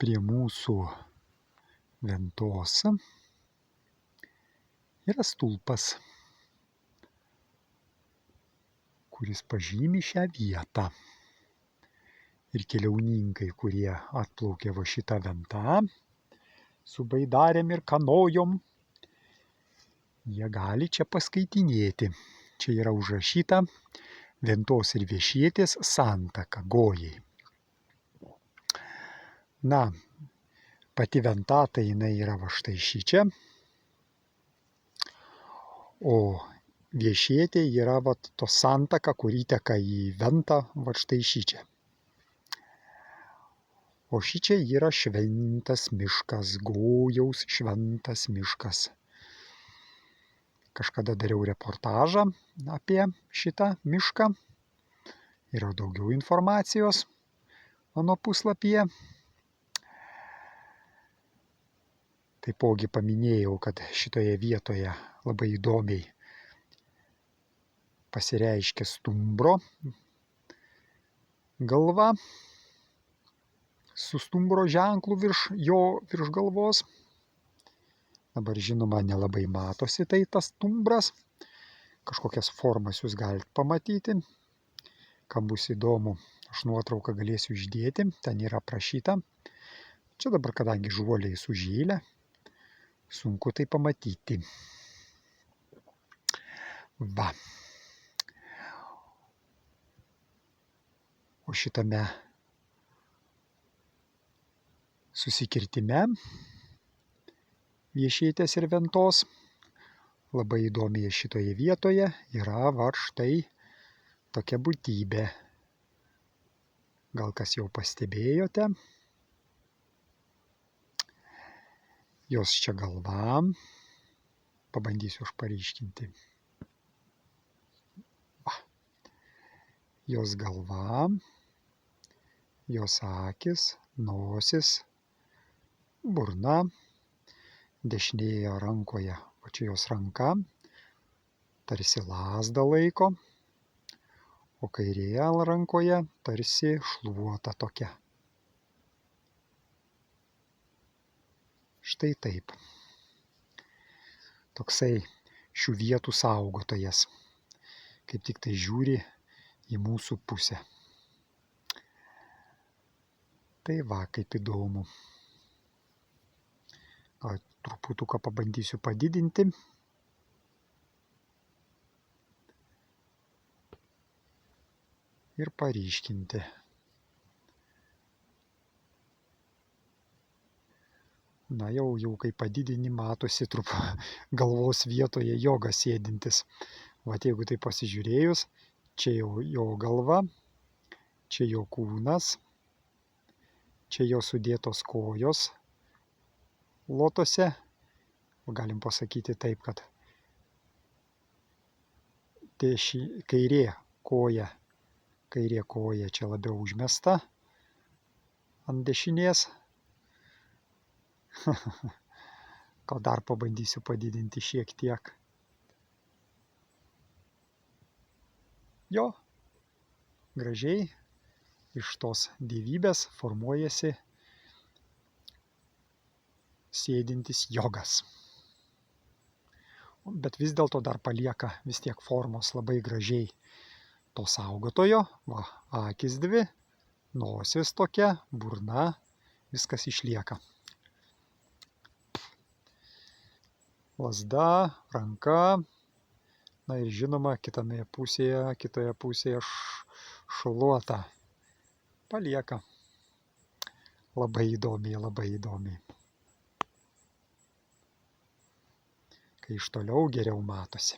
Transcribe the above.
prie mūsų ventos yra stulpas, kuris pažymi šią vietą. Ir keliauninkai, kurie atplaukė va šitą ventą su baidarėm ir kanojom, jie gali čia paskaitinėti. Čia yra užrašyta Ventos ir Viešietės santaka Gojai. Na, pati venta tai jinai yra va štai šičia, o Viešietė yra va to santaka, kur įteka į ventą va štai šičia. O šičia yra šventas miškas, Gojaus šventas miškas. Kažkada dariau reportažą apie šitą mišką. Yra daugiau informacijos mano puslapyje. Taipogi paminėjau, kad šitoje vietoje labai įdomiai pasireiškia stumbro galva su stumbro ženklu virš galvos. Dabar žinoma nelabai matosi tai tas stumbras. Kažkokias formas jūs galite pamatyti. Kam bus įdomu, aš nuotrauką galėsiu išdėti, ten yra aprašyta. Čia dabar, kadangi žuoliai sužėlę, sunku tai pamatyti. Va. O šitame susikirtime Viešietės ir Ventos labai įdomiai šitoje vietoje yra va štai tokia būtybė. Gal kas jau pastebėjote? Jos čia galva. Pabandysiu aš paryškinti. Va. Jos galva, jos akis, nosis, burna. Dešinėje rankoje, o čia jos ranka, tarsi lazdą laiko, o kairėje rankoje tarsi šluota tokia. Štai taip. Toksai šių vietų saugotojas, kaip tik tai žiūri į mūsų pusę. Tai va, kaip įdomu. Truputuką pabandysiu padidinti. Ir paryškinti. Na jau kai padidini, matosi galvos vietoje jogas sėdintis. Vat jeigu tai pasižiūrėjus, čia jau jo galva, čia jo kūnas, čia jo sudėtos kojos lotose. Galim pasakyti taip, kad kairė koja čia labiau užmesta ant dešinės. Gal dar pabandysiu padidinti šiek tiek. Jo, gražiai iš tos dievybės formuojasi sėdintis jogas. Bet vis dėlto dar palieka vis tiek formos labai gražiai to saugotojo. Va, akis dvi, nosis tokia, burna, viskas išlieka. Lazda, ranka, na ir žinoma, kitoje pusėje šluota. Palieka. Labai įdomiai. Kai iš toliau geriau matosi.